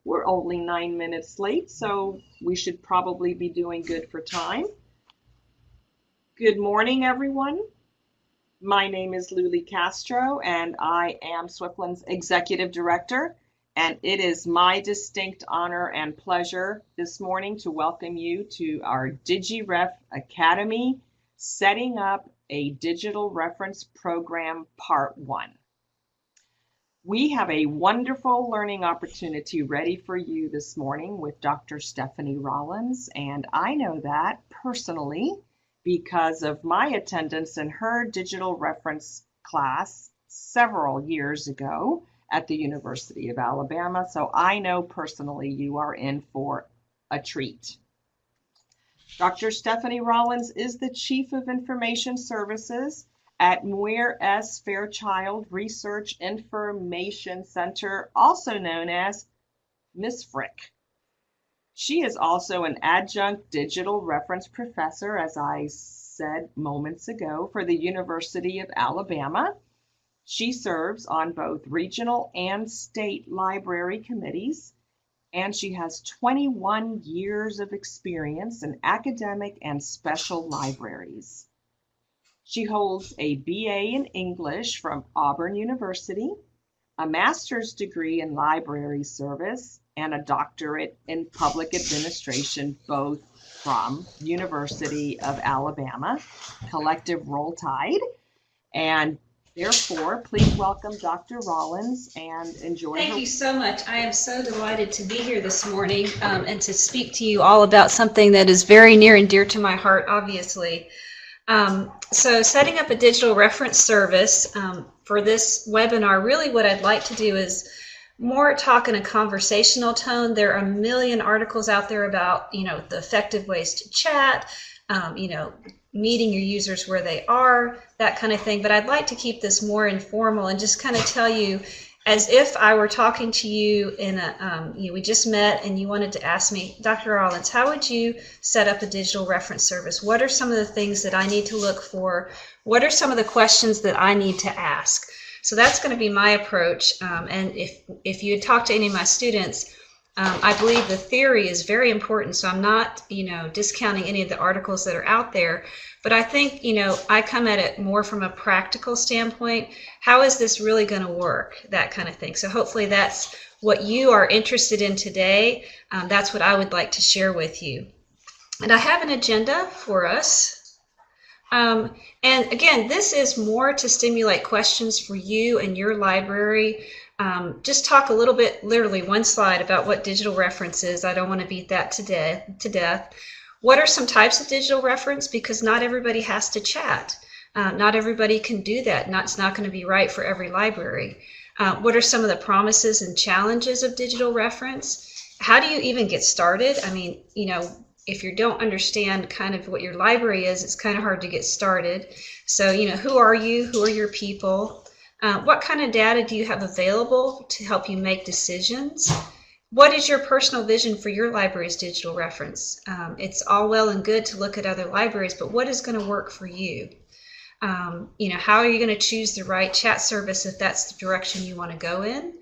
We're only 9 minutes late, so we should probably be doing good for time. Good morning, everyone. My name is Luli Castro, and I am Swiftland's Executive Director. And it is my distinct honor and pleasure this morning to welcome you to our DigiRef Academy, Setting Up a Digital Reference Program, Part 1. We have a wonderful learning opportunity ready for you this morning with Dr. Stephanie Rollins, and I know that personally because of my attendance in her digital reference class several years ago at the University of Alabama, so I know personally you are in for a treat. Dr. Stephanie Rollins is the Chief of Information Services at Muir S. Fairchild Research Information Center, also known as MISFRIC. She is also an adjunct digital reference professor, as I said moments ago, for the University of Alabama. She serves on both regional and state library committees, and she has 21 years of experience in academic and special libraries. She holds a BA in English from Auburn University, a master's degree in library service, and a doctorate in public administration, both from University of Alabama, collective roll tide. And therefore, please welcome Dr. Rollins and enjoy. Thank you so much. I am so delighted to be here this morning and to speak to you all about something that is very near and dear to my heart, obviously. So setting up a digital reference service for this webinar, really what I'd like to do is more talk in a conversational tone. There are a million articles out there about, the effective ways to chat, meeting your users where they are, that kind of thing. But I'd like to keep this more informal and just kind of tell you as if I were talking to you in a, we just met and you wanted to ask me, Dr. Rollins, how would you set up a digital reference service? What are some of the things that I need to look for? What are some of the questions that I need to ask? So that's going to be my approach. And if you had talked to any of my students, I believe the theory is very important. So I'm not, discounting any of the articles that are out there. But I think, I come at it more from a practical standpoint. How is this really going to work? That kind of thing. So hopefully that's what you are interested in today. That's what I would like to share with you. And I have an agenda for us. And again, this is more to stimulate questions for you and your library. Just talk a little bit, literally one slide, about what digital reference is. I don't want to beat that to death. What are some types of digital reference? Because not everybody has to chat. Not everybody can do that. It's not going to be right for every library. What are some of the promises and challenges of digital reference? How do you even get started? I mean, if you don't understand kind of what your library is, it's kind of hard to get started. So, who are you? Who are your people? What kind of data do you have available to help you make decisions? What is your personal vision for your library's digital reference? It's all well and good to look at other libraries, but what is going to work for you? How are you going to choose the right chat service if that's the direction you want to go in?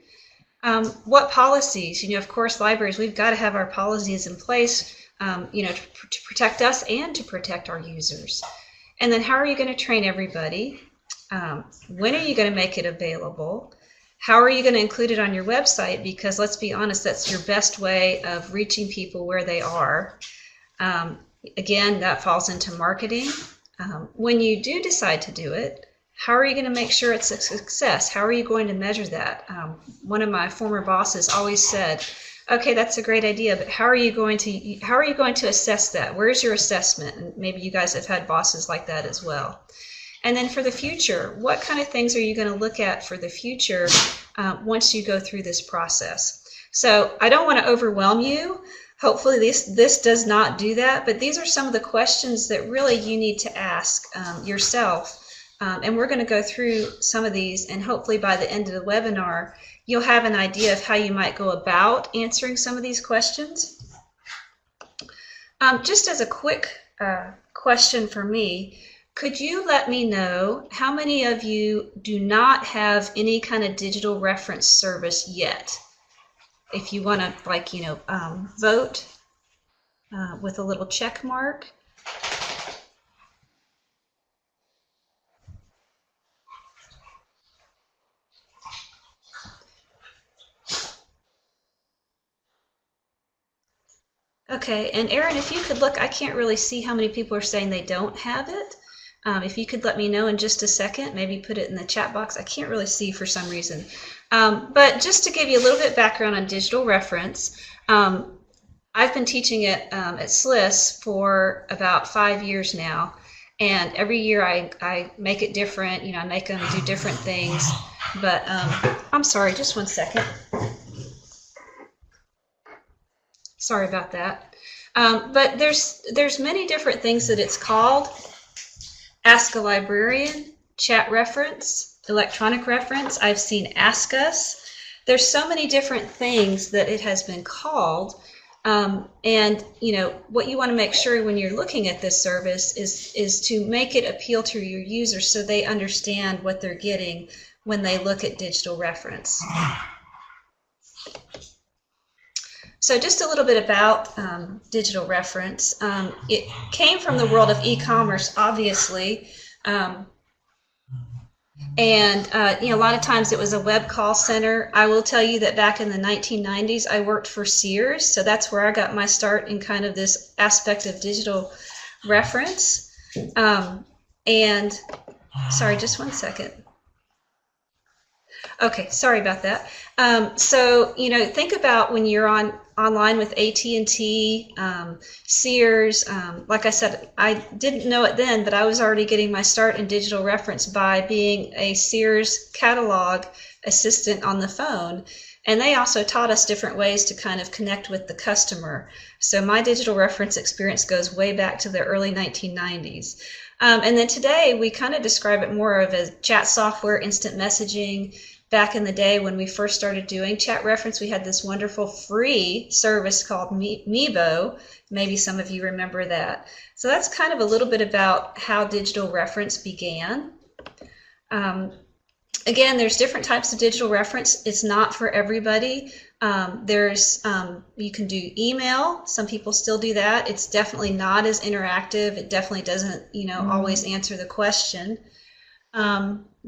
What policies? Of course, libraries, we've got to have our policies in place, to protect us and to protect our users. And then how are you going to train everybody? When are you going to make it available? How are you going to include it on your website? Because let's be honest, that's your best way of reaching people where they are. Again, that falls into marketing. When you do decide to do it, how are you going to make sure it's a success? How are you going to measure that? One of my former bosses always said, okay, that's a great idea, but how are you going to assess that? Where's your assessment? And maybe you guys have had bosses like that as well. And then for the future, what kind of things are you going to look at for the future once you go through this process? So I don't want to overwhelm you. Hopefully this does not do that, but these are some of the questions that really you need to ask yourself. And we're going to go through some of these, and hopefully by the end of the webinar, you'll have an idea of how you might go about answering some of these questions. Just as a quick question for me, could you let me know how many of you do not have any kind of digital reference service yet? if you want to, like, vote with a little check mark. Okay, and Erin, if you could look, I can't really see how many people are saying they don't have it. If you could let me know in just a second, maybe put it in the chat box. I can't really see for some reason. But just to give you a little bit background on digital reference, I've been teaching it at SLIS for about 5 years now. And every year I make it different. I make them do different things. But I'm sorry, just one second. Sorry about that. But there's many different things that it's called. Ask a Librarian, chat reference, electronic reference. I've seen Ask Us. There's so many different things that it has been called. And what you want to make sure when you're looking at this service is to make it appeal to your users so they understand what they're getting when they look at digital reference. So just a little bit about digital reference. It came from the world of e-commerce, obviously, and a lot of times it was a web call center. I will tell you that back in the 1990s, I worked for Sears, so that's where I got my start in kind of this aspect of digital reference. And sorry, just one second. Okay, sorry about that. So think about when you're online with AT&T, Sears. Like I said, I didn't know it then, but I was already getting my start in digital reference by being a Sears catalog assistant on the phone. And they also taught us different ways to kind of connect with the customer. So my digital reference experience goes way back to the early 1990s. And then today we kind of describe it more of as chat software, instant messaging. Back in the day when we first started doing chat reference, we had this wonderful free service called Meebo. Maybe some of you remember that. So that's kind of a little bit about how digital reference began. Again, there's different types of digital reference. It's not for everybody. You can do email. Some people still do that. It's definitely not as interactive. It definitely doesn't, always answer the question.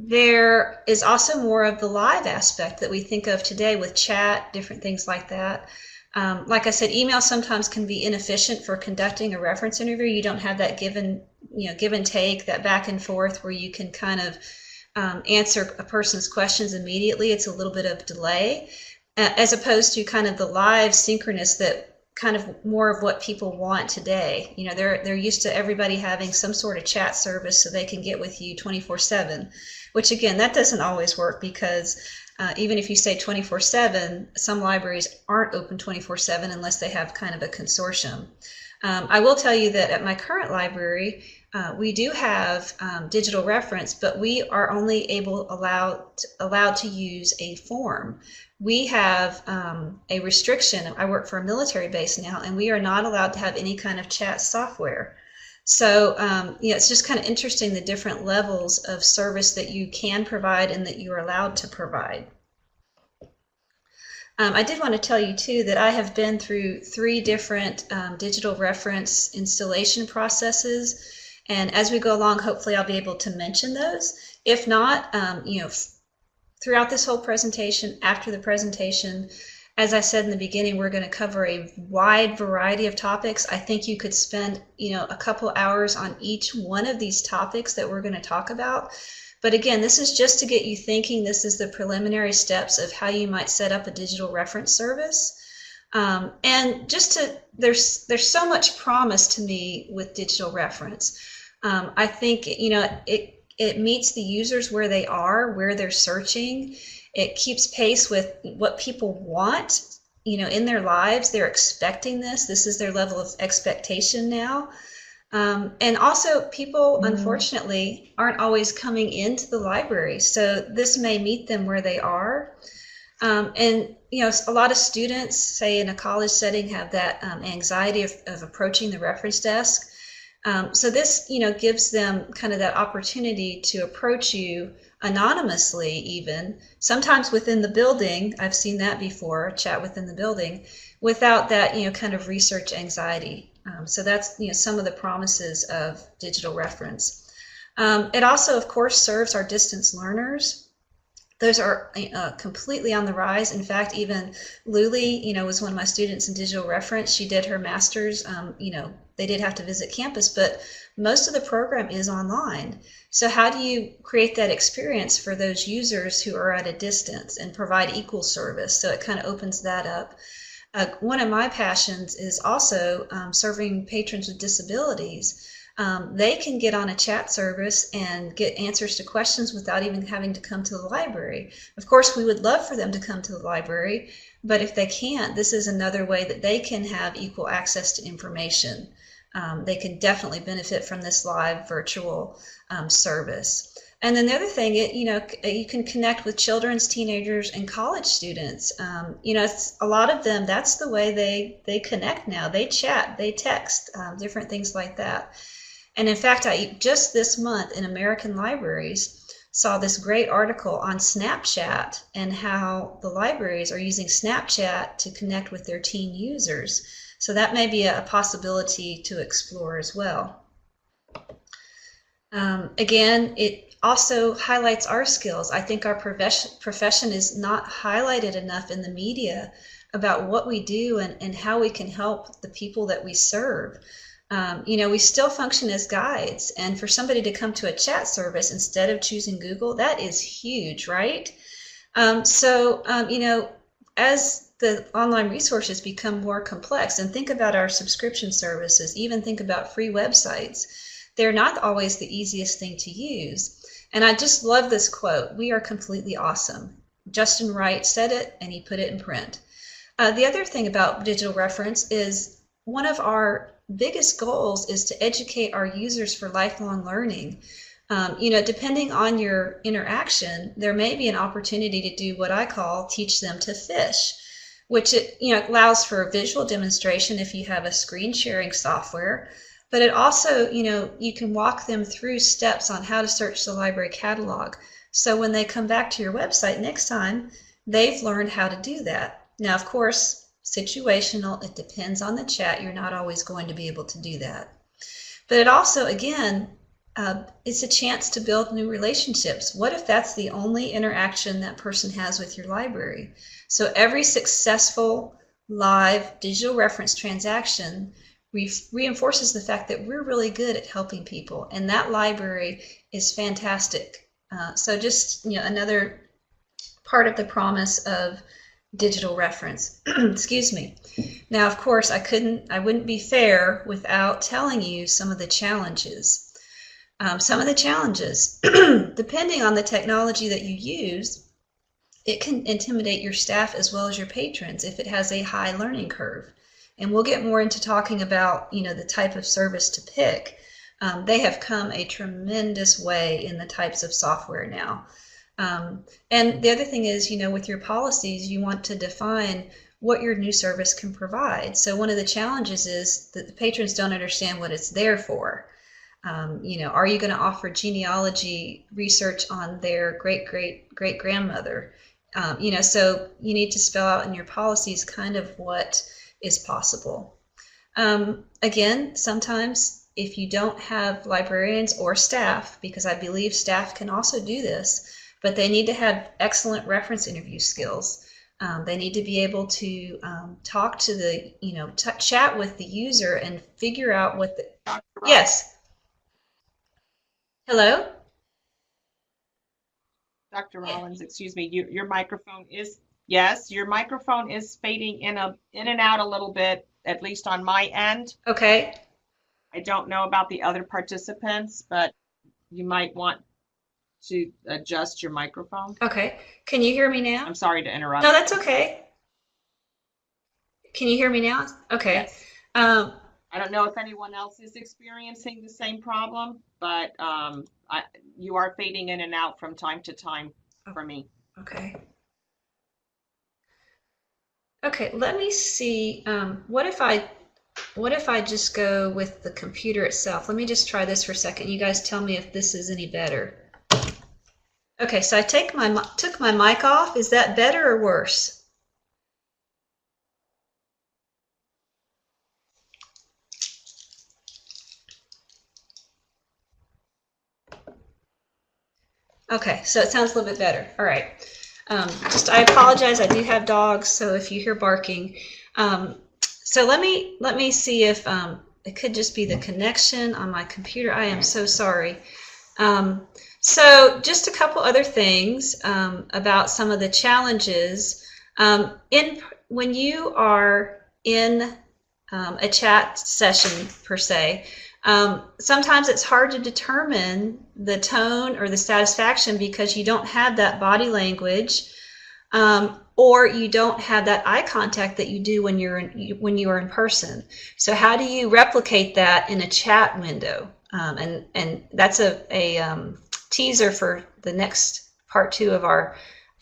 There is also more of the live aspect that we think of today with chat, different things like that. Like I said, email sometimes can be inefficient for conducting a reference interview. You don't have that give and take, that back and forth where you can kind of answer a person's questions immediately. It's a little bit of delay, as opposed to kind of the live synchronous that kind of more of what people want today. They're used to everybody having some sort of chat service so they can get with you 24/7, which again, that doesn't always work because even if you say 24/7, some libraries aren't open 24/7 unless they have kind of a consortium. I will tell you that at my current library, we do have digital reference, but we are only allowed to use a form. We have a restriction. I work for a military base now, and we are not allowed to have any kind of chat software. So it's just kind of interesting the different levels of service that you can provide and that you're allowed to provide. I did want to tell you too that I have been through 3 different digital reference installation processes, and as we go along, hopefully I'll be able to mention those. If not, throughout this whole presentation, after the presentation, as I said in the beginning, we're going to cover a wide variety of topics. I think you could spend, a couple hours on each one of these topics that we're going to talk about. But again, this is just to get you thinking. This is the preliminary steps of how you might set up a digital reference service. And there's so much promise to me with digital reference. I think, it meets the users where they are, where they're searching. It keeps pace with what people want, in their lives. They're expecting this. This is their level of expectation now. And also people, unfortunately, aren't always coming into the library. So this may meet them where they are. And, a lot of students, say in a college setting, have that anxiety of approaching the reference desk. So this, gives them kind of that opportunity to approach you anonymously even, sometimes within the building. I've seen that before, chat within the building, without that, kind of research anxiety. So that's, some of the promises of digital reference. It also, of course, serves our distance learners. Those are completely on the rise. In fact, even Luli, was one of my students in digital reference. She did her master's. They did have to visit campus, but most of the program is online. So how do you create that experience for those users who are at a distance and provide equal service? So it kind of opens that up. One of my passions is also serving patrons with disabilities. They can get on a chat service and get answers to questions without even having to come to the library. Of course, we would love for them to come to the library, but if they can't, this is another way that they can have equal access to information. They can definitely benefit from this live virtual service. And then the other thing, you can connect with children's, teenagers, and college students. It's a lot of them, that's the way they connect now. They chat, they text, different things like that. And in fact, I just this month in American Libraries saw this great article on Snapchat and how the libraries are using Snapchat to connect with their teen users. So that may be a possibility to explore as well. Again, it also highlights our skills. I think our profession is not highlighted enough in the media about what we do and how we can help the people that we serve. We still function as guides, and for somebody to come to a chat service instead of choosing Google, that is huge, right? As the online resources become more complex, and think about our subscription services, even think about free websites, they're not always the easiest thing to use. And I just love this quote: "We are completely awesome." Justin Wright said it, and he put it in print. The other thing about digital reference is one of our biggest goals is to educate our users for lifelong learning. Depending on your interaction, there may be an opportunity to do what I call teach them to fish, which allows for visual demonstration if you have a screen sharing software, but it also, you can walk them through steps on how to search the library catalog. So when they come back to your website next time, they've learned how to do that. Now, of course, situational, it depends on the chat. You're not always going to be able to do that. But it also, again, it's a chance to build new relationships. What if that's the only interaction that person has with your library? So every successful live digital reference transaction reinforces the fact that we're really good at helping people, and that library is fantastic. So just another part of the promise of digital reference. Excuse me. Now, of course, I wouldn't be fair without telling you some of the challenges. Depending on the technology that you use, it can intimidate your staff as well as your patrons if it has a high learning curve. And we'll get more into talking about, the type of service to pick. They have come a tremendous way in the types of software now. And the other thing is, with your policies, you want to define what your new service can provide. So one of the challenges is that the patrons don't understand what it's there for. Are you going to offer genealogy research on their great-great-great-grandmother? So you need to spell out in your policies kind of what is possible. Again, sometimes if you don't have librarians or staff, because I believe staff can also do this, but they need to have excellent reference interview skills. They need to be able to talk to the, chat with the user and figure out what the... Yes. Hello? Dr. Rollins, excuse me, your microphone is, yes, your microphone is fading in and out a little bit, at least on my end. Okay. I don't know about the other participants, but you might want to adjust your microphone. Okay. Can you hear me now? I'm sorry to interrupt. No, that's okay. Can you hear me now? Okay. Yes. I don't know if anyone else is experiencing the same problem, but you are fading in and out from time to time for me. Okay. Okay, let me see. What if I just go with the computer itself? Let me just try this for a second. You guys tell me if this is any better. Okay, so I took my mic off. Is that better or worse? Okay, so it sounds a little bit better. All right. I apologize. I do have dogs, so if you hear barking, so let me see if it could just be the connection on my computer. I am so sorry. So just a couple other things about some of the challenges when you are in a chat session per se. Sometimes it's hard to determine the tone or the satisfaction because you don't have that body language, or you don't have that eye contact that you do when you are in person. So how do you replicate that in a chat window? And that's a teaser for the next part 2 of our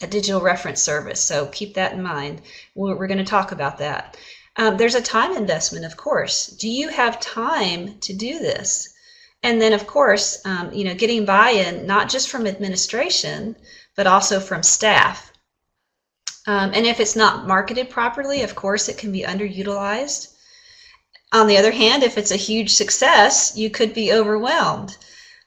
digital reference service. So keep that in mind. We're going to talk about that. There's a time investment, of course. Do you have time to do this? And then, of course, getting buy-in, not just from administration, but also from staff. And if it's not marketed properly, of course, it can be underutilized. On the other hand, if it's a huge success, you could be overwhelmed.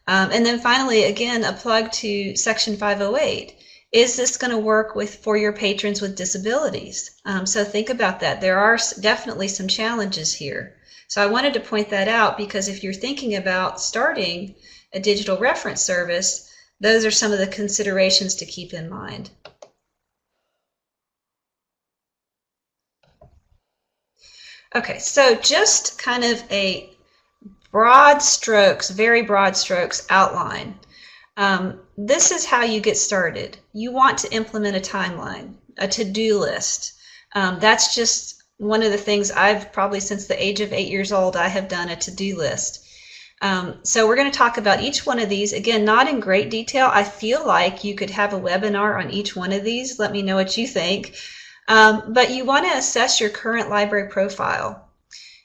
And then finally, again, a plug to Section 508. Is this going to work for your patrons with disabilities? So think about that. There are definitely some challenges here. So I wanted to point that out because if you're thinking about starting a digital reference service, those are some of the considerations to keep in mind. Okay, so just kind of a broad strokes, very broad strokes outline. This is how you get started. You want to implement a timeline, a to-do list. That's just one of the things I've probably since the age of 8 years old, I have done a to-do list. So we're going to talk about each one of these. Again, not in great detail. I feel like you could have a webinar on each one of these. Let me know what you think. But you want to assess your current library profile.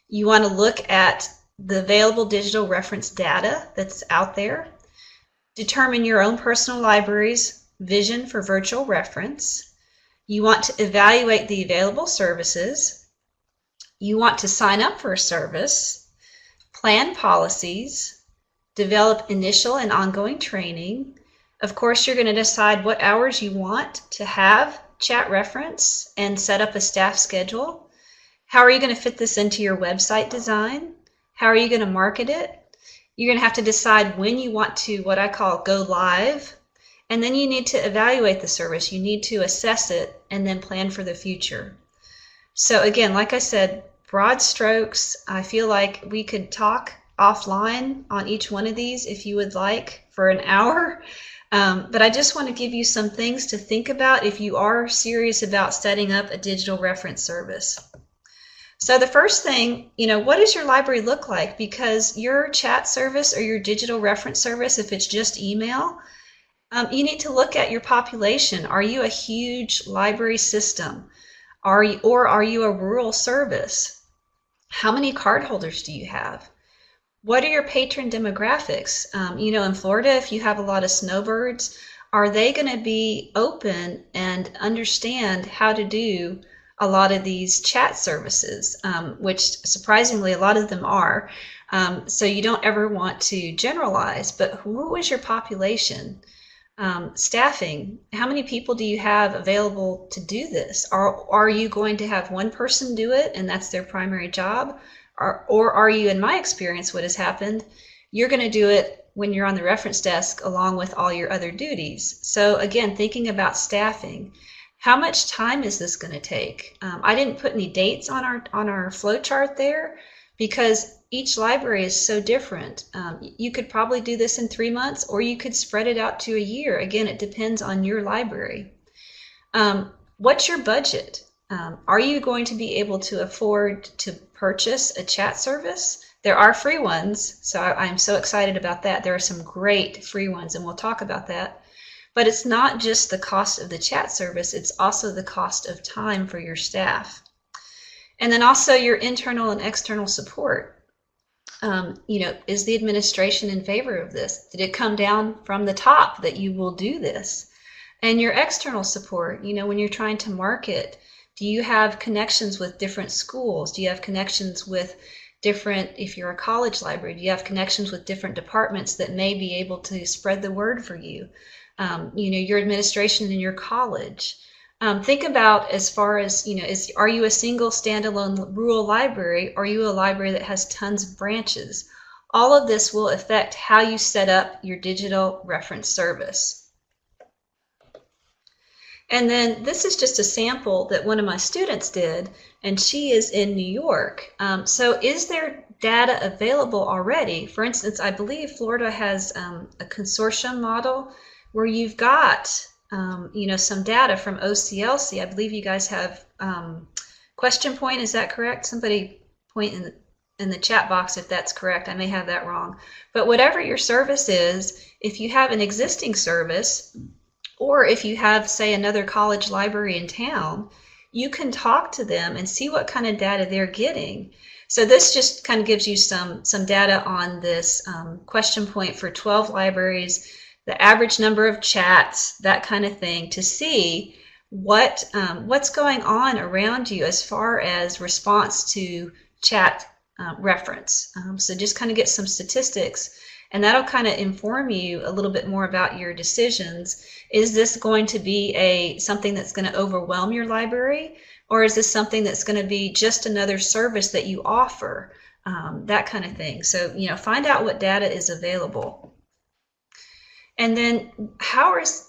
You want to look at the available digital reference data that's out there. Determine your own personal library's vision for virtual reference. You want to evaluate the available services. You want to sign up for a service, plan policies, develop initial and ongoing training. Of course, you're going to decide what hours you want to have chat reference and set up a staff schedule. How are you going to fit this into your website design? How are you going to market it? You're going to have to decide when you want to, what I call, go live. And then you need to evaluate the service. You need to assess it and then plan for the future. So again, like I said, broad strokes. I feel like we could talk offline on each one of these if you would like for an hour. But I just want to give you some things to think about if you are serious about setting up a digital reference service. So the first thing, what does your library look like? Because your chat service or your digital reference service, if it's just email, you need to look at your population. Are you a huge library system? Or are you a rural service? How many cardholders do you have? What are your patron demographics? In Florida, if you have a lot of snowbirds, are they going to be open and understand how to do a lot of these chat services, which surprisingly a lot of them are. So you don't ever want to generalize, but who is your population? Staffing, how many people do you have available to do this? Are you going to have one person do it and that's their primary job? Or are you, in my experience, what has happened, you're going to do it when you're on the reference desk along with all your other duties. So again, thinking about staffing. How much time is this going to take? I didn't put any dates on our flow chart there because each library is so different. You could probably do this in 3 months or you could spread it out to a year. Again, it depends on your library. What's your budget? Are you going to be able to afford to purchase a chat service? There are free ones, so I'm so excited about that. There are some great free ones and we'll talk about that. But it's not just the cost of the chat service, it's also the cost of time for your staff. And then also your internal and external support. Is the administration in favor of this? Did it come down from the top that you will do this? And your external support, when you're trying to market, do you have connections with different schools? Do you have connections with different, if you're a college library, do you have connections with different departments that may be able to spread the word for you? Your administration in your college. Think about as far as, are you a single standalone rural library? Or are you a library that has tons of branches? All of this will affect how you set up your digital reference service. And then this is just a sample that one of my students did, and she is in New York. So is there data available already? For instance, I believe Florida has a consortium model where you've got some data from OCLC. I believe you guys have Question Point. Is that correct? Somebody point in the chat box if that's correct. I may have that wrong. But whatever your service is, if you have an existing service, or if you have, say, another college library in town, you can talk to them and see what kind of data they're getting. So this just kind of gives you some data on this Question Point for 12 libraries, the average number of chats, that kind of thing, to see what's going on around you as far as response to chat reference. So just kind of get some statistics, and that'll kind of inform you a little bit more about your decisions. Is this going to be something that's going to overwhelm your library, or is this something that's going to be just another service that you offer? That kind of thing. So, find out what data is available. And then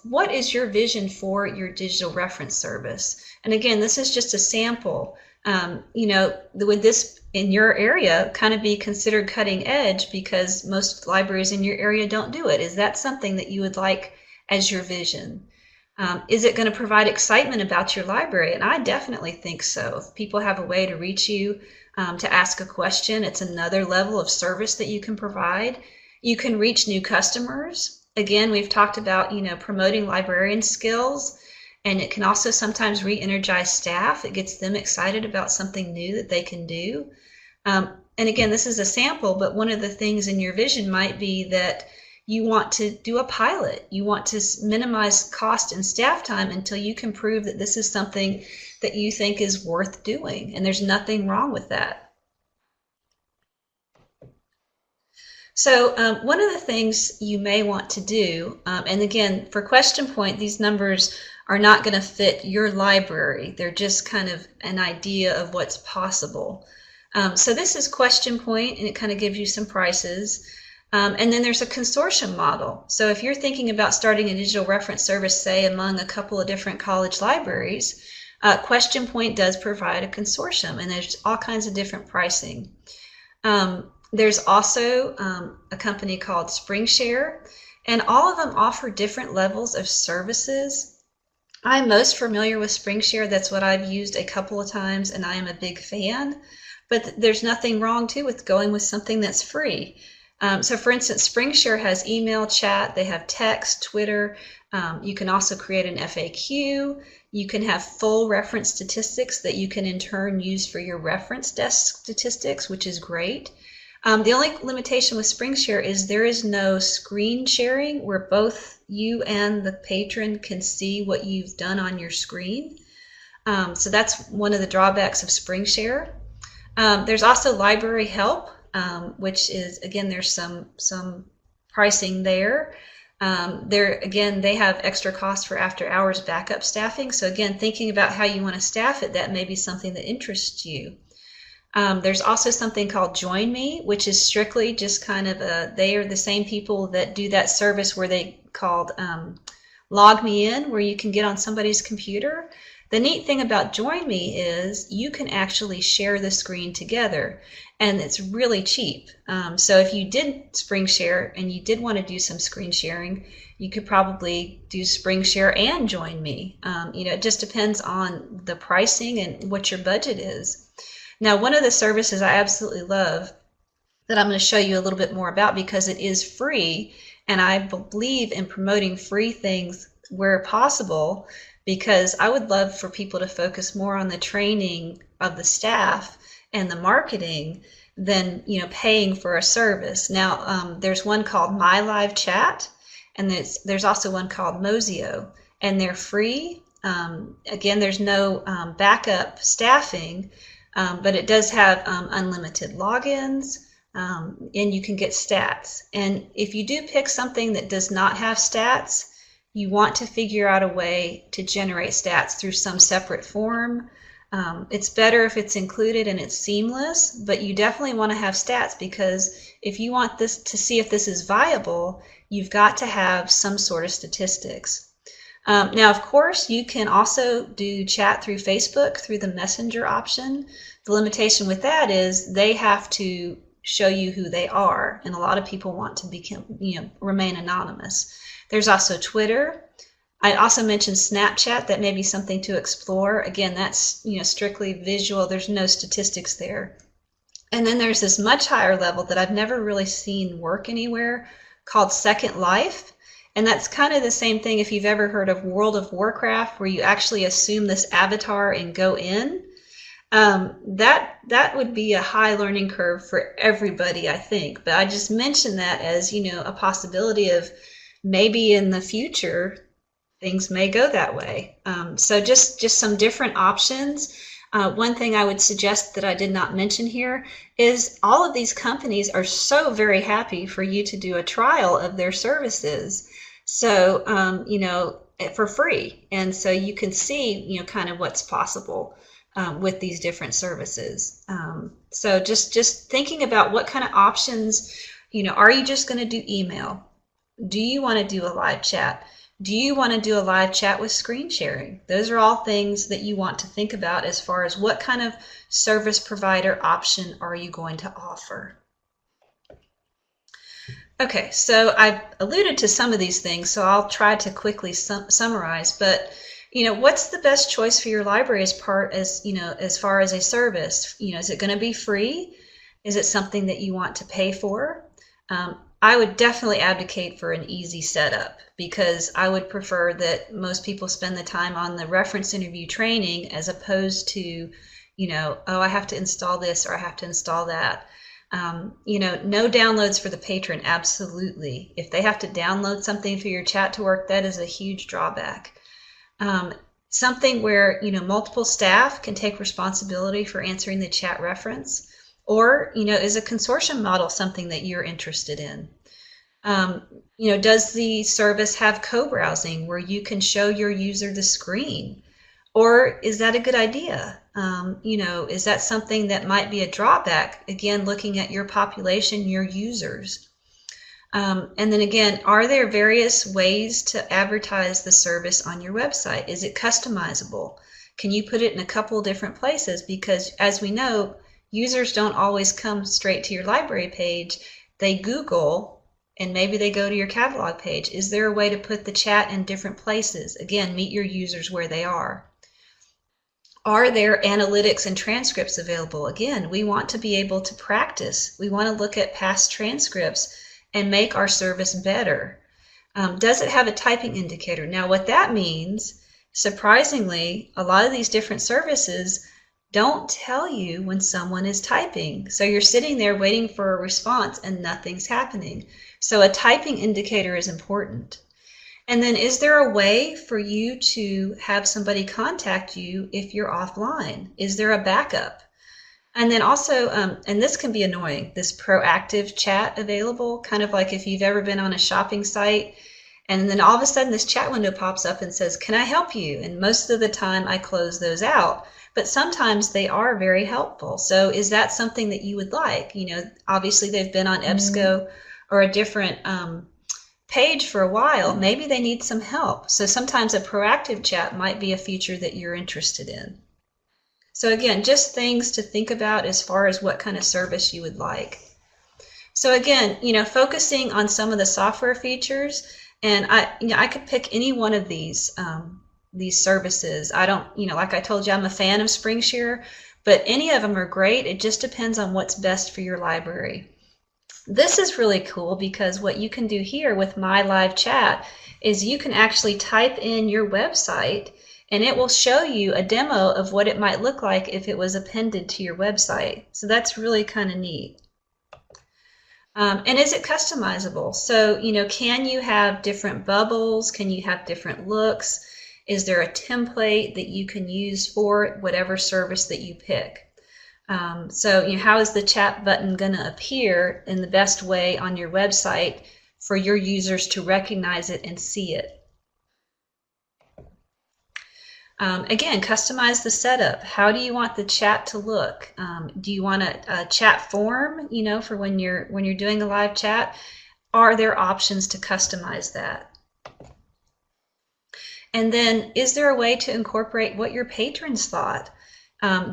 what is your vision for your digital reference service? And again, this is just a sample. Would this in your area kind of be considered cutting edge because most libraries in your area don't do it? Is that something that you would like as your vision? Is it going to provide excitement about your library? And I definitely think so. If people have a way to reach you, to ask a question, it's another level of service that you can provide. You can reach new customers. Again, we've talked about, promoting librarian skills, and it can also sometimes re-energize staff. It gets them excited about something new that they can do. And again, this is a sample, but one of the things in your vision might be that you want to do a pilot. You want to minimize cost and staff time until you can prove that this is something that you think is worth doing, and there's nothing wrong with that. So one of the things you may want to do, and again, for Question Point, these numbers are not going to fit your library. They're just kind of an idea of what's possible. So this is Question Point, and it kind of gives you some prices. And then there's a consortium model. So if you're thinking about starting a digital reference service, say, among a couple of different college libraries, Question Point does provide a consortium, and there's all kinds of different pricing. There's also a company called SpringShare, and all of them offer different levels of services. I'm most familiar with SpringShare. That's what I've used a couple of times, and I am a big fan. But there's nothing wrong, too, with going with something that's free. So, for instance, SpringShare has email, chat, they have text, Twitter. You can also create an FAQ. You can have full reference statistics that you can in turn use for your reference desk statistics, which is great. The only limitation with SpringShare is there is no screen sharing where both you and the patron can see what you've done on your screen. So that's one of the drawbacks of SpringShare. There's also Library Help, which is, again, there's some pricing there. Again, they have extra costs for after hours backup staffing. So again, thinking about how you want to staff it, that may be something that interests you. There's also something called Join Me, which is strictly just kind of they are the same people that do that service where they called Log Me In, where you can get on somebody's computer. The neat thing about Join Me is you can actually share the screen together, and it's really cheap. So if you did SpringShare and you did want to do some screen sharing, you could probably do SpringShare and Join Me. It just depends on the pricing and what your budget is. Now, one of the services I absolutely love that I'm going to show you a little bit more about because it is free, and I believe in promoting free things where possible, because I would love for people to focus more on the training of the staff and the marketing than paying for a service. Now there's one called My Live Chat, and there's also one called Mozio, and they're free. Again, there's no backup staffing, but it does have unlimited logins, and you can get stats. And if you do pick something that does not have stats, you want to figure out a way to generate stats through some separate form. It's better if it's included and it's seamless, but you definitely want to have stats, because if you want this to see if this is viable, you've got to have some sort of statistics. Now, of course, you can also do chat through Facebook through the Messenger option. The limitation with that is they have to show you who they are, and a lot of people want to remain anonymous. There's also Twitter. I also mentioned Snapchat. That may be something to explore. Again, that's strictly visual. There's no statistics there. And then there's this much higher level that I've never really seen work anywhere called Second Life. And that's kind of the same thing if you've ever heard of World of Warcraft, where you actually assume this avatar and go in. That would be a high learning curve for everybody, I think. But I just mentioned that as a possibility of maybe in the future things may go that way. So just some different options. One thing I would suggest that I did not mention here is all of these companies are so very happy for you to do a trial of their services. So, for free. And so you can see, kind of what's possible with these different services. So just thinking about what kind of options, are you just going to do email? Do you want to do a live chat? Do you want to do a live chat with screen sharing? Those are all things that you want to think about as far as what kind of service provider option are you going to offer. Okay, so I've alluded to some of these things, so I'll try to quickly summarize. But what's the best choice for your library as far as a service? Is it going to be free? Is it something that you want to pay for? I would definitely advocate for an easy setup, because I would prefer that most people spend the time on the reference interview training as opposed to, oh, I have to install this or I have to install that. No downloads for the patron, absolutely. If they have to download something for your chat to work, that is a huge drawback. Something where, multiple staff can take responsibility for answering the chat reference, or, is a consortium model something that you're interested in? Does the service have co-browsing where you can show your user the screen? Or is that a good idea? Is that something that might be a drawback? Again, looking at your population, your users. And then again, are there various ways to advertise the service on your website? Is it customizable? Can you put it in a couple different places? Because as we know, users don't always come straight to your library page. They Google, and maybe they go to your catalog page. Is there a way to put the chat in different places? Again, meet your users where they are. Are there analytics and transcripts available? Again, we want to be able to practice. We want to look at past transcripts and make our service better. Does it have a typing indicator? Now, what that means, surprisingly, a lot of these different services don't tell you when someone is typing. So you're sitting there waiting for a response and nothing's happening. So a typing indicator is important. And then, is there a way for you to have somebody contact you if you're offline? Is there a backup? And then also, and this can be annoying, this proactive chat available, kind of like if you've ever been on a shopping site and then all of a sudden this chat window pops up and says, "Can I help you?" And most of the time I close those out, but sometimes they are very helpful. So is that something that you would like? Obviously they've been on EBSCO or a different page for a while. Maybe they need some help. So sometimes a proactive chat might be a feature that you're interested in. So again, just things to think about as far as what kind of service you would like. So again, focusing on some of the software features, and I could pick any one of these services. I don't, like I told you, I'm a fan of SpringShare, but any of them are great. It just depends on what's best for your library. This is really cool because what you can do here with My Live Chat is you can actually type in your website and it will show you a demo of what it might look like if it was appended to your website. So that's really kind of neat. And is it customizable? So, can you have different bubbles? Can you have different looks? Is there a template that you can use for whatever service that you pick? So, how is the chat button going to appear in the best way on your website for your users to recognize it and see it? Again, customize the setup. How do you want the chat to look? Do you want a chat form, for when you're doing a live chat? Are there options to customize that? And then, is there a way to incorporate what your patrons thought?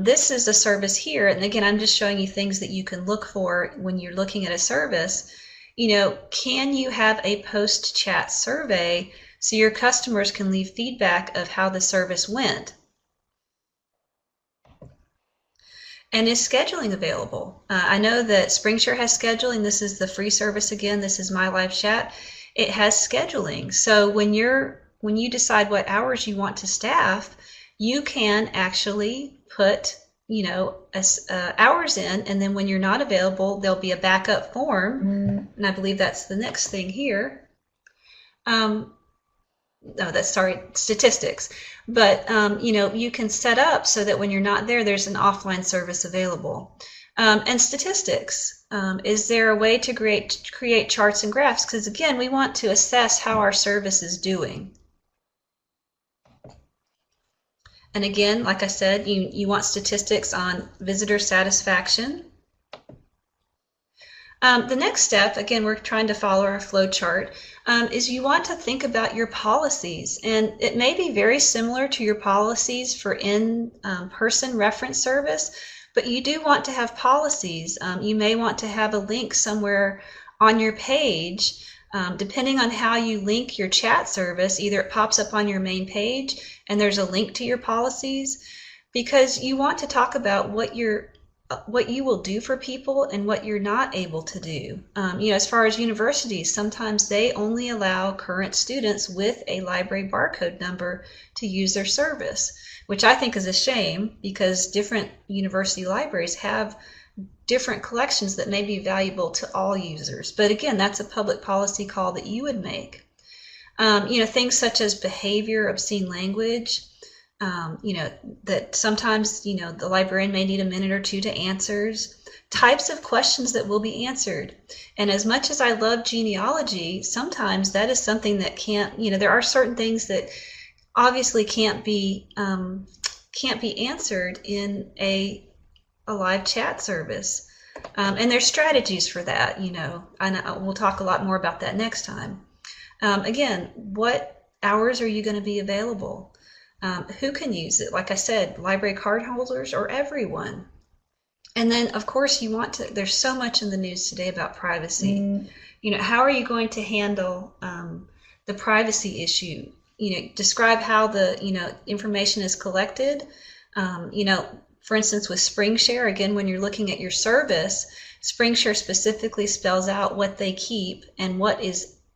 This is a service here, and again, I'm just showing you things that you can look for when you're looking at a service. Can you have a post-chat survey so your customers can leave feedback of how the service went? And is scheduling available? I know that SpringShare has scheduling. This is the free service again. This is My Live Chat. It has scheduling. So when you decide what hours you want to staff, you can actually put hours in, and then when you're not available, there'll be a backup form, and I believe that's the next thing here. Statistics. But you can set up so that when you're not there, there's an offline service available. And statistics. Is there a way to create charts and graphs? Because again, we want to assess how our service is doing. And again, like I said, you want statistics on visitor satisfaction. The next step, again, we're trying to follow our flow chart, is you want to think about your policies. And it may be very similar to your policies for in-person reference service, but you do want to have policies. You may want to have a link somewhere on your page. Depending on how you link your chat service, either it pops up on your main page and there's a link to your policies, because you want to talk about what you will do for people and what you're not able to do. As far as universities, sometimes they only allow current students with a library barcode number to use their service, which I think is a shame, because different university libraries have different collections that may be valuable to all users. But again, that's a public policy call that you would make. Things such as behavior, obscene language, that sometimes, the librarian may need a minute or two to answers, types of questions that will be answered. And as much as I love genealogy, sometimes that is something that can't, there are certain things that obviously can't be answered in a live chat service. And there's strategies for that, and we'll talk a lot more about that next time. Again, what hours are you going to be available? Who can use it? Like I said, library card holders or everyone. And then, of course, there's so much in the news today about privacy. How are you going to handle the privacy issue? Describe how the, information is collected. For instance, with SpringShare, again, when you're looking at your service, SpringShare specifically spells out what they keep and what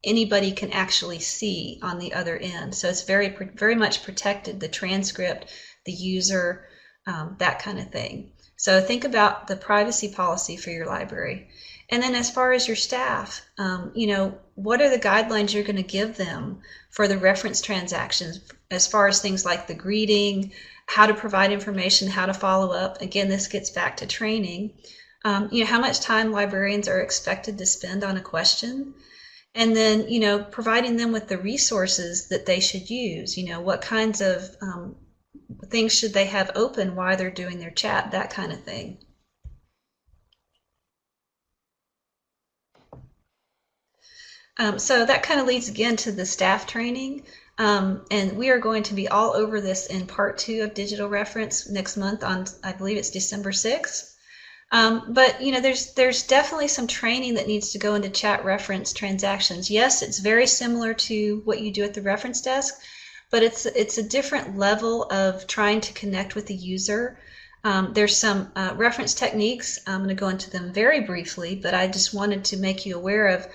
anybody can actually see on the other end. So it's very, very much protected, the transcript, the user, that kind of thing. So think about the privacy policy for your library. And then as far as your staff, what are the guidelines you're going to give them for the reference transactions, as far as things like the greeting, how to provide information, how to follow up. Again, this gets back to training. How much time librarians are expected to spend on a question. And then, providing them with the resources that they should use. What kinds of things should they have open while they're doing their chat, that kind of thing. So that kind of leads again to the staff training. And we are going to be all over this in part 2 of Digital Reference next month on, I believe it's December 6th. But there's definitely some training that needs to go into chat reference transactions. Yes, it's very similar to what you do at the reference desk, but it's a different level of trying to connect with the user. There's some reference techniques. I'm going to go into them very briefly, but I just wanted to make you aware of,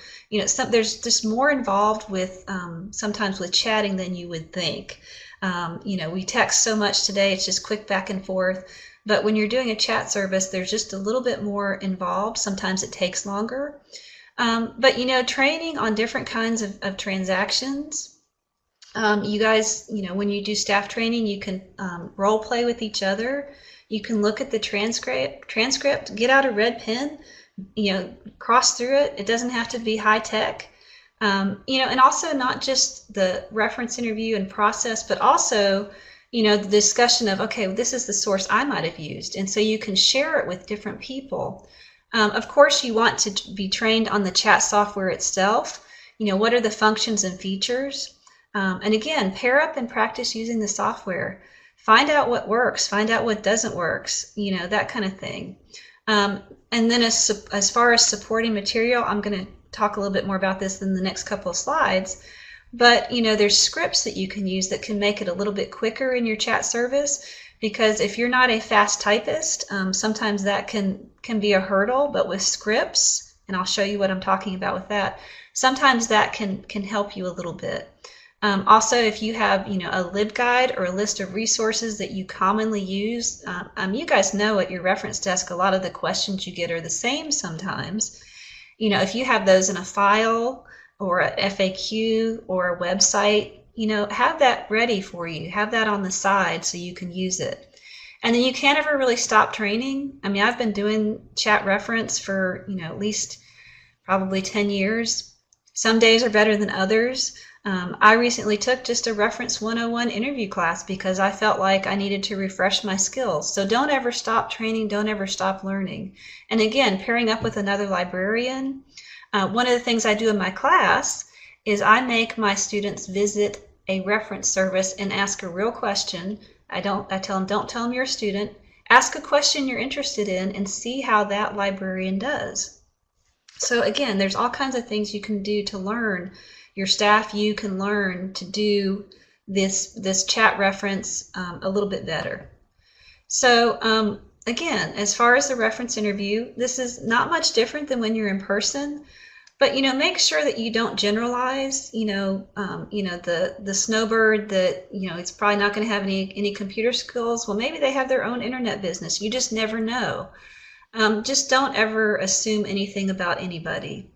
there's just more involved with sometimes with chatting than you would think. We text so much today, it's just quick back and forth. But when you're doing a chat service, there's just a little bit more involved. Sometimes it takes longer. But training on different kinds of transactions. You guys, when you do staff training, you can role play with each other. You can look at the transcript, get out a red pen, cross through it. It doesn't have to be high tech. And also not just the reference interview and process, but also, the discussion of, okay, this is the source I might have used. And so you can share it with different people. Of course, you want to be trained on the chat software itself. What are the functions and features? And again, pair up and practice using the software. Find out what works, find out what doesn't work, that kind of thing. And then as far as supporting material, I'm going to talk a little bit more about this in the next couple of slides. But, there's scripts that you can use that can make it a little bit quicker in your chat service, because if you're not a fast typist, sometimes that can be a hurdle. But with scripts, and I'll show you what I'm talking about with that, sometimes that can help you a little bit. Also, if you have, a LibGuide or a list of resources that you commonly use, you guys know at your reference desk, a lot of the questions you get are the same sometimes. If you have those in a file or a FAQ or a website, have that ready for you. Have that on the side so you can use it. And then you can't ever really stop training. I've been doing chat reference for, at least probably 10 years. Some days are better than others. I recently took just a Reference 101 interview class because I felt like I needed to refresh my skills. So don't ever stop training, don't ever stop learning. And again, pairing up with another librarian. One of the things I do in my class is I make my students visit a reference service and ask a real question. I tell them, don't tell them you're a student. Ask a question you're interested in and see how that librarian does. So again, there's all kinds of things you can do to learn. Your staff, you can learn to do this chat reference a little bit better. So again, as far as the reference interview, this is not much different than when you're in person, but make sure that you don't generalize. The snowbird that it's probably not going to have any computer skills. Well, maybe they have their own internet business. You just never know. Just don't ever assume anything about anybody.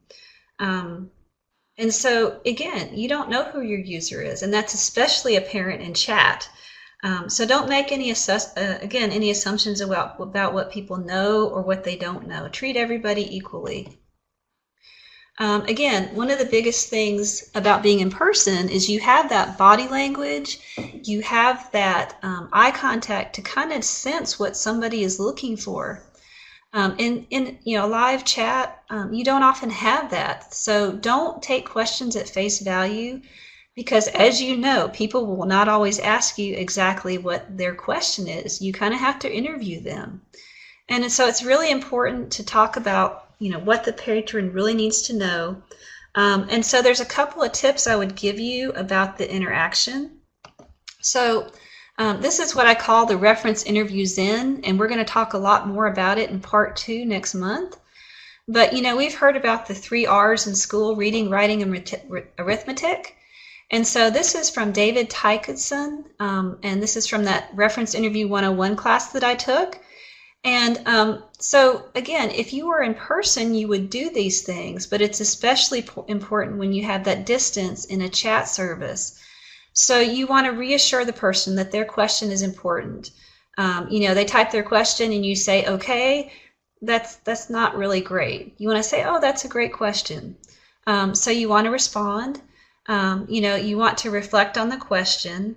And so, again, you don't know who your user is, and that's especially apparent in chat. So don't make any assumptions about what people know or what they don't know. Treat everybody equally. Again, one of the biggest things about being in person is you have that body language, you have that eye contact to kind of sense what somebody is looking for. In live chat, you don't often have that. So don't take questions at face value, because as you know, people will not always ask you exactly what their question is. You kind of have to interview them. And so it's really important to talk about, what the patron really needs to know. And so there's a couple of tips I would give you about the interaction. So this is what I call the reference interview Zen, and we're going to talk a lot more about it in part 2 next month. But we've heard about the 3 R's in school: reading, writing, and arithmetic. And so this is from David Tykeson, and this is from that Reference Interview 101 class that I took. And so again, if you were in person, you would do these things, but it's especially important when you have that distance in a chat service. So you want to reassure the person that their question is important. They type their question and you say, okay, that's not really great. You want to say, oh, that's a great question. So you want to respond. You want to reflect on the question,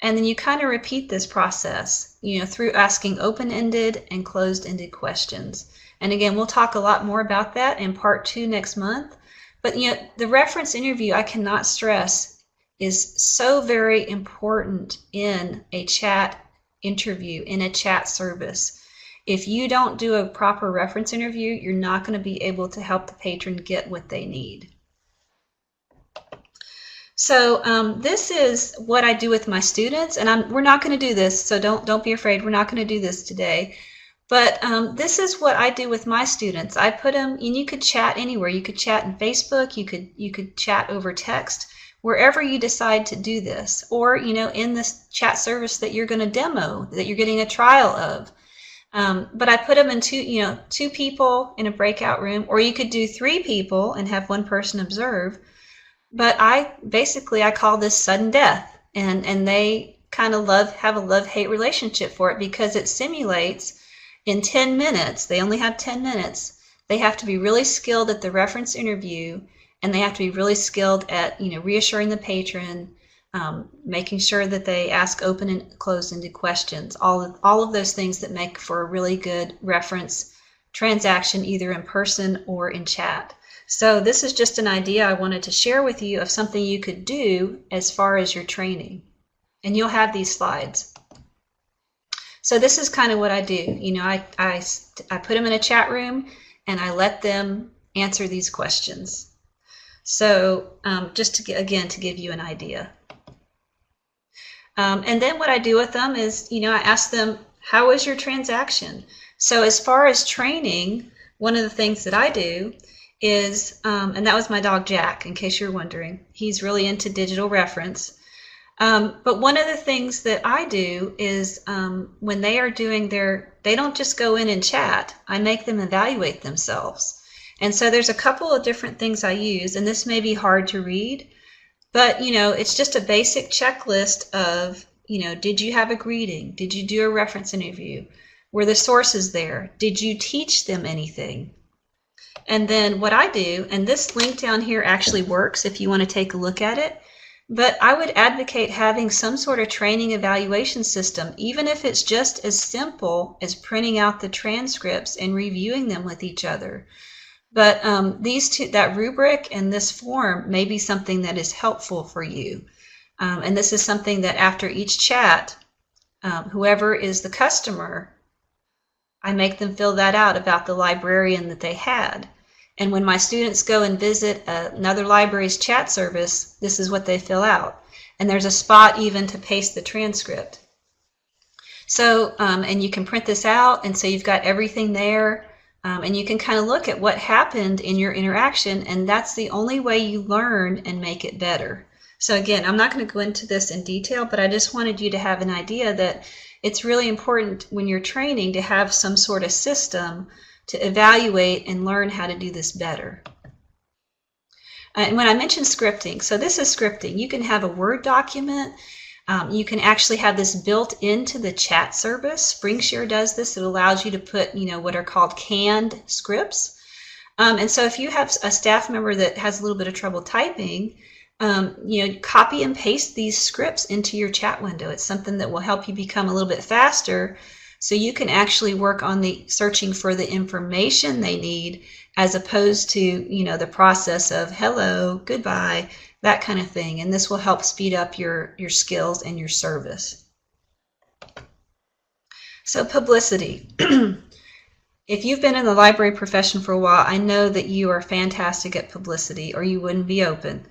and then you kind of repeat this process, through asking open-ended and closed-ended questions. And again, we'll talk a lot more about that in part 2 next month. But the reference interview, I cannot stress, is so very important in a chat interview, in a chat service. If you don't do a proper reference interview, you're not going to be able to help the patron get what they need. So this is what I do with my students, and we're not going to do this, so don't be afraid. We're not going to do this today. But this is what I do with my students. I put them, and you could chat anywhere. You could chat in Facebook. You could chat over text. wherever you decide to do this, or in this chat service that you're going to demo, that you're getting a trial of. But I put them in two people in a breakout room, or you could do 3 people and have 1 person observe. But I call this sudden death, and they kind of have a love-hate relationship for it, because it simulates in 10 minutes. They only have 10 minutes. They have to be really skilled at the reference interview, and they have to be really skilled at reassuring the patron, making sure that they ask open and closed-ended questions, all of those things that make for a really good reference transaction, either in person or in chat. So this is just an idea I wanted to share with you of something you could do as far as your training. And you'll have these slides. So this is kind of what I do. I put them in a chat room, and I let them answer these questions. So just to give you an idea. And then what I do with them is, I ask them, how was your transaction? So as far as training, one of the things that I do is, and that was my dog Jack, in case you're wondering. He's really into digital reference. But one of the things that I do is when they are doing they don't just go in and chat. I make them evaluate themselves. And so there's a couple of different things I use, and this may be hard to read, but it's just a basic checklist of, did you have a greeting? Did you do a reference interview? Were the sources there? Did you teach them anything? And then what I do, and this link down here actually works if you want to take a look at it, but I would advocate having some sort of training evaluation system, even if it's just as simple as printing out the transcripts and reviewing them with each other. But that rubric and this form may be something that is helpful for you. And this is something that after each chat, whoever is the customer, I make them fill that out about the librarian that they had. And when my students go and visit another library's chat service, this is what they fill out. And there's a spot even to paste the transcript. So, and you can print this out, and so you've got everything there. And you can kind of look at what happened in your interaction, and that's the only way you learn and make it better. So again, I'm not going to go into this in detail, but I just wanted you to have an idea that it's really important when you're training to have some sort of system to evaluate and learn how to do this better. And when I mentioned scripting, so this is scripting. You can have a Word document. You can actually have this built into the chat service. SpringShare does this. It allows you to put, what are called canned scripts. And so if you have a staff member that has a little bit of trouble typing, copy and paste these scripts into your chat window. It's something that will help you become a little bit faster, so you can actually work on the searching for the information they need, as opposed to, the process of hello, goodbye, that kind of thing. And this will help speed up your skills and your service. So publicity. If you've been in the library profession for a while, I know that you are fantastic at publicity, or you wouldn't be open.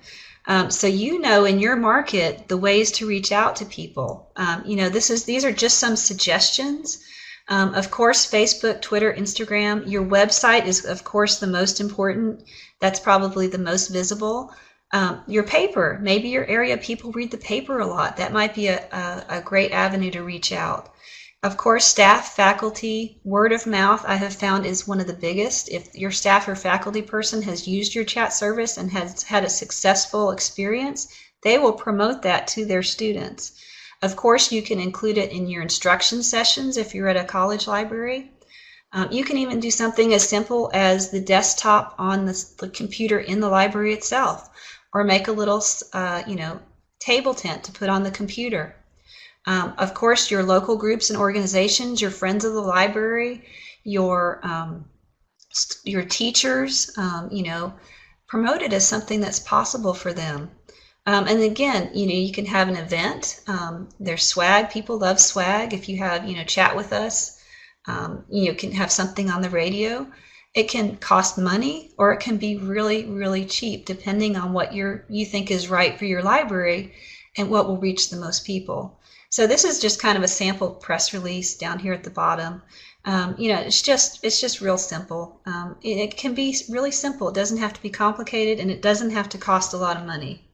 So in your market the ways to reach out to people. These are just some suggestions. Of course, Facebook, Twitter, Instagram. Your website is, of course, the most important. That's probably the most visible. Your paper, maybe your area people read the paper a lot. That might be a great avenue to reach out. Of course, staff, faculty, word of mouth I have found is one of the biggest. If your staff or faculty person has used your chat service and has had a successful experience, they will promote that to their students. Of course, you can include it in your instruction sessions if you're at a college library. You can even do something as simple as the desktop on the computer in the library itself, or make a little, table tent to put on the computer. Of course, your local groups and organizations, your friends of the library, your teachers, promote it as something that's possible for them. And again, you can have an event. There's swag. People love swag. If you have, chat with us, you can have something on the radio. It can cost money, or it can be really, really cheap, depending on what you think is right for your library and what will reach the most people. So this is just kind of a sample press release down here at the bottom. It's just real simple. It can be really simple. It doesn't have to be complicated, and it doesn't have to cost a lot of money.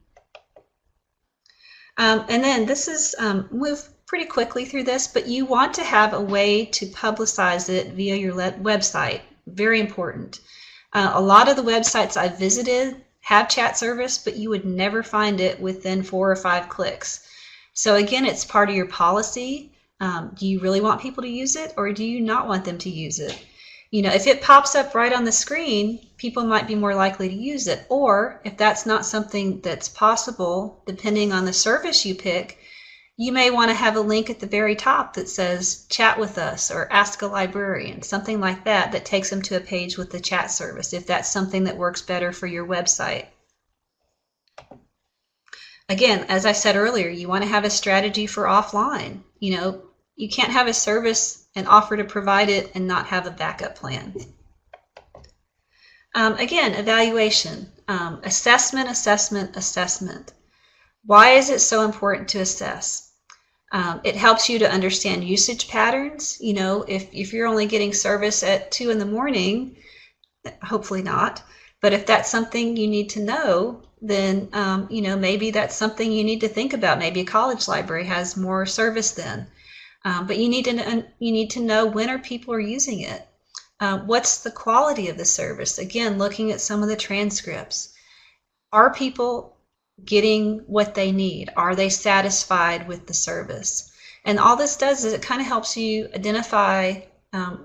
And then this is, move pretty quickly through this, but you want to have a way to publicize it via your website. Very important. A lot of the websites I've visited have chat service, but you would never find it within 4 or 5 clicks. So again, it's part of your policy. Do you really want people to use it, or do you not want them to use it? You know, if it pops up right on the screen, people might be more likely to use it. Or if that's not something that's possible, depending on the service you pick, you may want to have a link at the very top that says chat with us or ask a librarian, something like that, that takes them to a page with the chat service, if that's something that works better for your website. Again, as I said earlier, you want to have a strategy for offline. You know, you can't have a service and offer to provide it and not have a backup plan. Again, evaluation, assessment, assessment, assessment. Why is it so important to assess? It helps you to understand usage patterns. You know, if you're only getting service at 2 in the morning, hopefully not, but if that's something you need to know, then you know, maybe that's something you need to think about. Maybe a college library has more service then. But you need to know, when are people are using it? What's the quality of the service? Again, looking at some of the transcripts. Are people getting what they need? Are they satisfied with the service? And all this does is it kind of helps you identify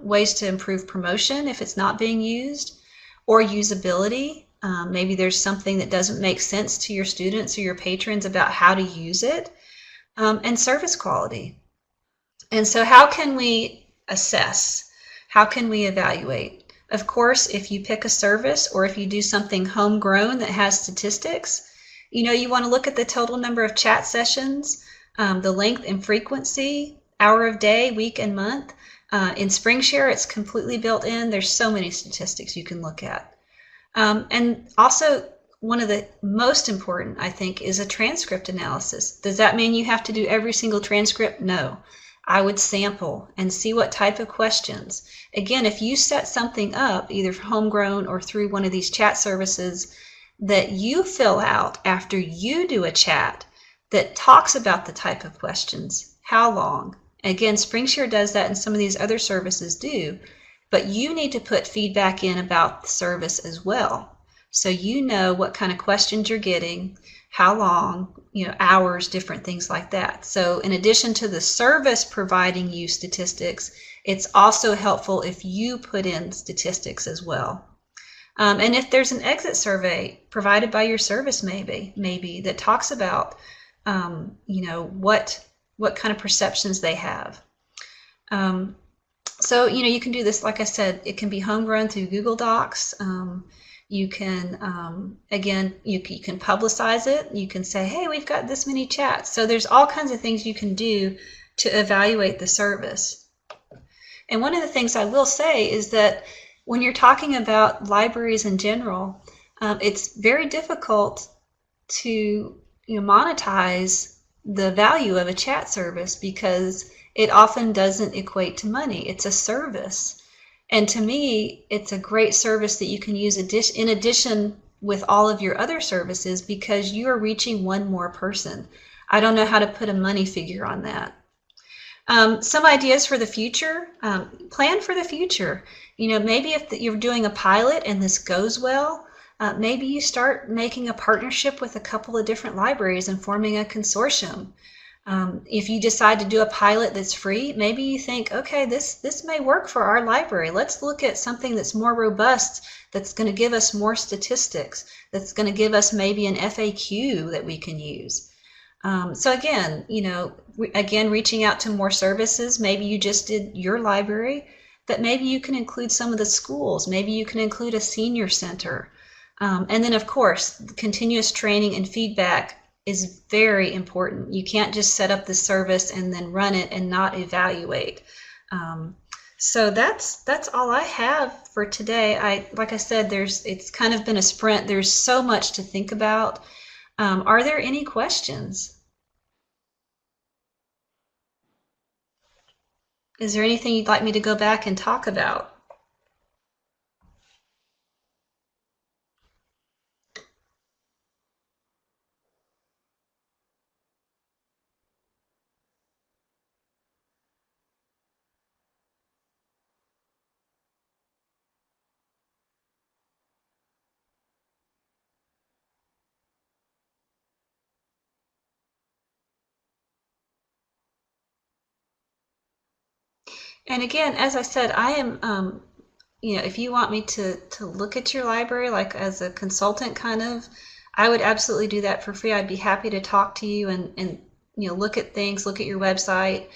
ways to improve promotion if it's not being used, or usability. Maybe there's something that doesn't make sense to your students or your patrons about how to use it, and service quality. And so how can we assess? How can we evaluate? Of course, if you pick a service or if you do something homegrown that has statistics, you know, you want to look at the total number of chat sessions, the length and frequency, hour of day, week, and month. In SpringShare, it's completely built in. There's so many statistics you can look at. And also, one of the most important, I think, is a transcript analysis. Does that mean you have to do every single transcript? No. I would sample and see what type of questions. Again, if you set something up, either homegrown or through one of these chat services, that you fill out after you do a chat that talks about the type of questions, how long. Again, SpringShare does that, and some of these other services do, but you need to put feedback in about the service as well. So you know what kind of questions you're getting, how long, you know, hours, different things like that. So in addition to the service providing you statistics, it's also helpful if you put in statistics as well. And if there's an exit survey provided by your service, maybe that talks about, you know, what kind of perceptions they have. So, you know, you can do this, like I said, it can be homegrown through Google Docs. You can, again, you can publicize it. You can say, hey, we've got this many chats. So there's all kinds of things you can do to evaluate the service. And one of the things I will say is that when you're talking about libraries in general, it's very difficult to, you know, monetize the value of a chat service because it often doesn't equate to money. It's a service. And to me, it's a great service that you can use in addition with all of your other services, because you are reaching one more person. I don't know how to put a money figure on that. Some ideas for the future. Plan for the future. You know, maybe if you're doing a pilot and this goes well, maybe you start making a partnership with a couple of different libraries and forming a consortium. If you decide to do a pilot that's free, maybe you think, okay, this may work for our library. Let's look at something that's more robust, that's going to give us more statistics, that's going to give us maybe an FAQ that we can use. So again, you know, reaching out to more services. Maybe you just did your library, but maybe you can include some of the schools. Maybe you can include a senior center. And then, of course, continuous training and feedback is very important. You can't just set up the service and then run it and not evaluate. So that's all I have for today. Like I said, it's kind of been a sprint. There's so much to think about. Are there any questions? Is there anything you'd like me to go back and talk about? And again, as I said, I am, if you want me to look at your library, like as a consultant kind of, I would absolutely do that for free. I'd be happy to talk to you and look at things, look at your website,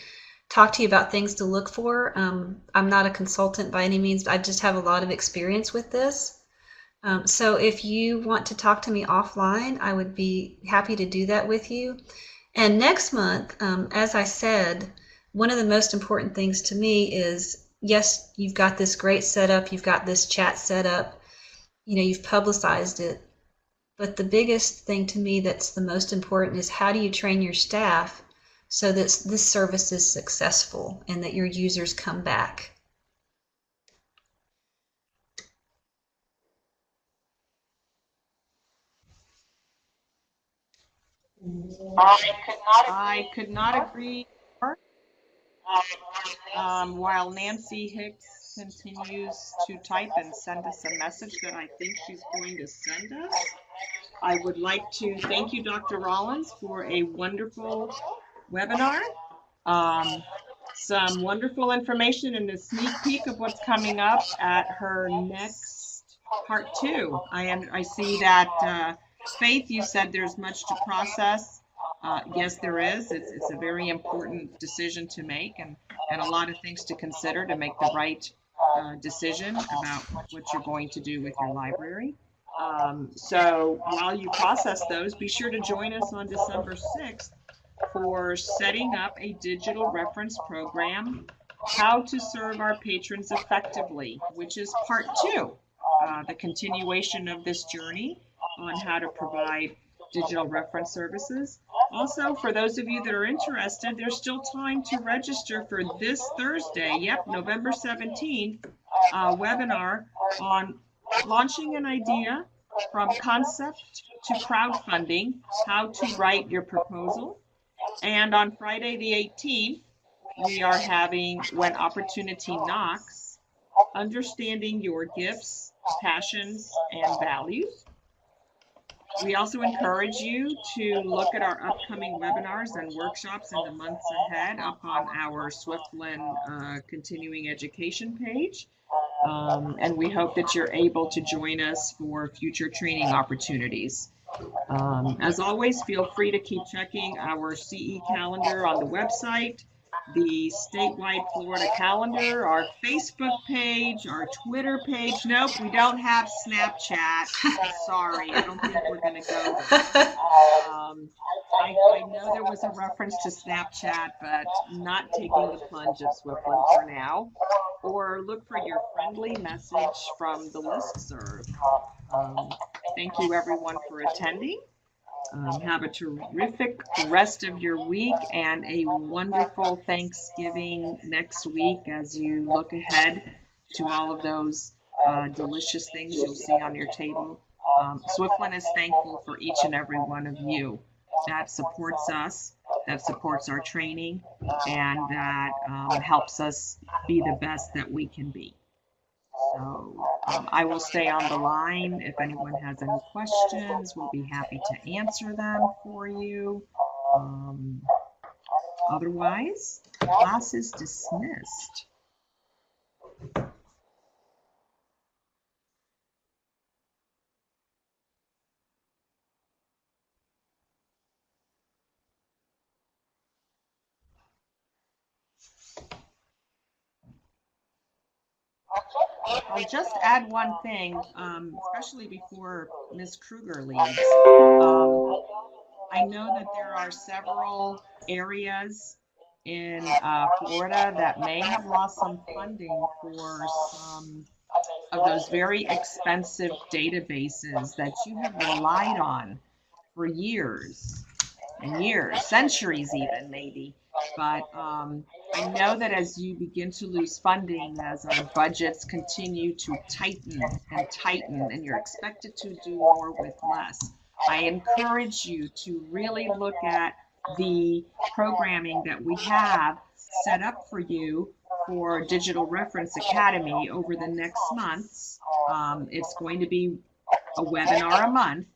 talk to you about things to look for. I'm not a consultant by any means, but I just have a lot of experience with this. So if you want to talk to me offline, I would be happy to do that with you. And next month, as I said, one of the most important things to me is, yes, you've got this great setup, you've got this chat set up, you've publicized it. But the biggest thing to me that's the most important is, how do you train your staff so that this service is successful and that your users come back? I could not agree more. While Nancy Hicks continues to type and send us a message that I think she's going to send us, I would like to thank you, Dr. Rollins, for a wonderful webinar. Some wonderful information and a sneak peek of what's coming up at her next part 2. I see that Faith, you said there's much to process. Yes, there is. It's a very important decision to make, and a lot of things to consider to make the right decision about what you're going to do with your library. So while you process those, be sure to join us on December 6th for setting up a digital reference program, how to serve our patrons effectively, which is part 2, the continuation of this journey on how to provide digital reference services. Also, for those of you that are interested, there's still time to register for this Thursday, November 17th, webinar on launching an idea from concept to crowdfunding, how to write your proposal. And on Friday the 18th, we are having When Opportunity Knocks, understanding your gifts, passions, and values. We also encourage you to look at our upcoming webinars and workshops in the months ahead up on our Swiftland continuing education page. And we hope that you're able to join us for future training opportunities. As always, feel free to keep checking our CE calendar on the website, the statewide Florida calendar, our Facebook page, our Twitter page. Nope, we don't have Snapchat. Sorry, I don't think we're going to go there. I know there was a reference to Snapchat, but not taking the plunge of Swiftland for now. Or look for your friendly message from the listserv. Thank you, everyone, for attending. Have a terrific rest of your week and a wonderful Thanksgiving next week as you look ahead to all of those delicious things you'll see on your table. Swiftland is thankful for each and every one of you that supports us, that supports our training, and that helps us be the best that we can be. So I will stay on the line. If anyone has any questions, we'll be happy to answer them for you. Otherwise, class is dismissed. I'll just add one thing, especially before Ms. Kruger leaves. I know that there are several areas in Florida that may have lost some funding for some of those very expensive databases that you have relied on for years and years, centuries even, maybe. But I know that as you begin to lose funding, as our budgets continue to tighten and tighten, and you're expected to do more with less, I encourage you to really look at the programming that we have set up for you for Digital Reference Academy over the next months. It's going to be a webinar a month.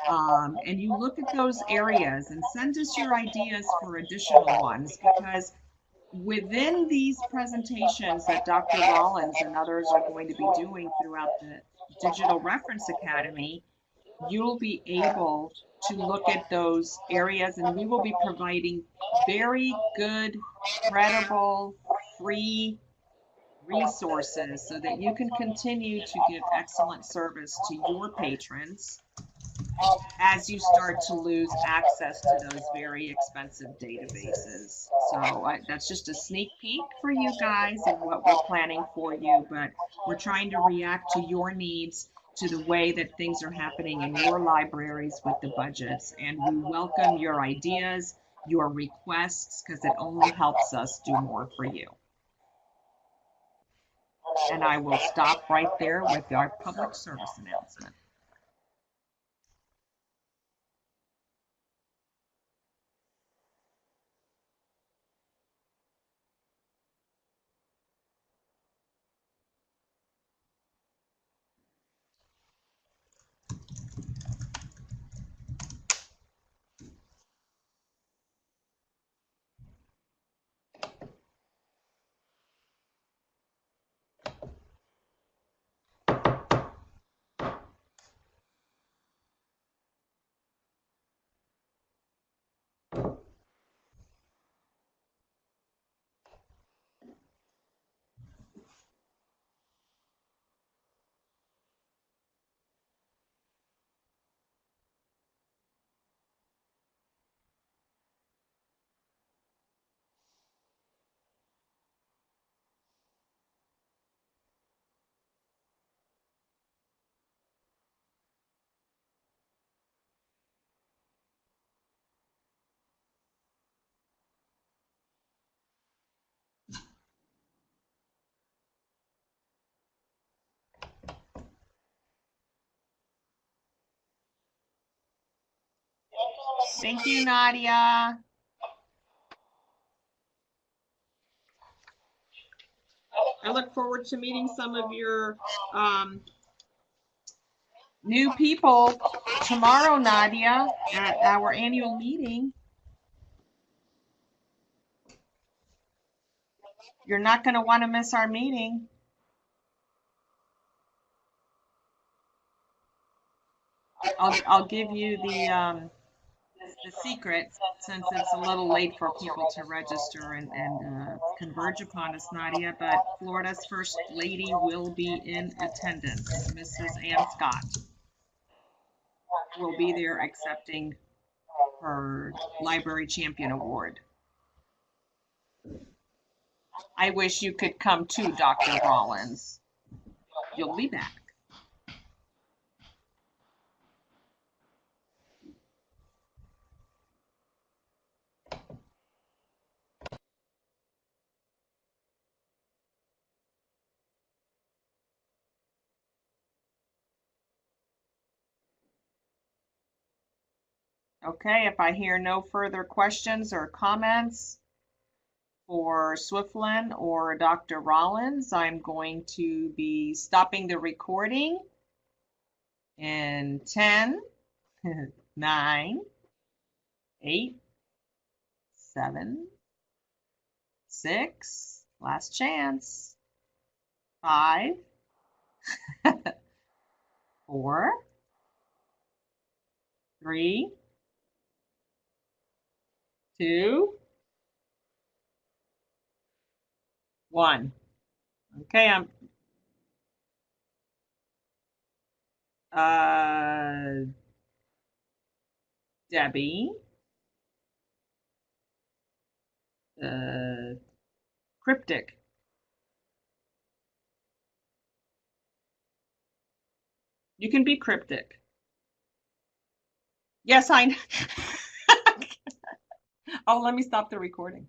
And you look at those areas and send us your ideas for additional ones, because within these presentations that Dr. Rollins and others are going to be doing throughout the Digital Reference Academy, you'll be able to look at those areas, and we will be providing very good, credible, free resources so that you can continue to give excellent service to your patrons as you start to lose access to those very expensive databases. So that's just a sneak peek for you guys of what we're planning for you, but we're trying to react to your needs, to the way that things are happening in your libraries with the budgets. And we welcome your ideas, your requests, because it only helps us do more for you. And I will stop right there with our public service announcement. Thank you, Nadia. I look forward to meeting some of your new people tomorrow, Nadia, at our annual meeting. You're not going to want to miss our meeting. I'll give you the secret, since it's a little late for people to register and converge upon us, Nadia, but Florida's First Lady will be in attendance. Mrs. Ann Scott will be there accepting her Library Champion Award. I wish you could come too, Dr. Rollins. You'll be back. Okay, if I hear no further questions or comments for Swiftlin or Dr. Rollins, I'm going to be stopping the recording in 10, 9, 8, 7, 6, last chance, 5, 4, 3, 2, 1. Okay, I'm Debbie, cryptic. You can be cryptic. Yes, I know. Oh, let me stop the recording.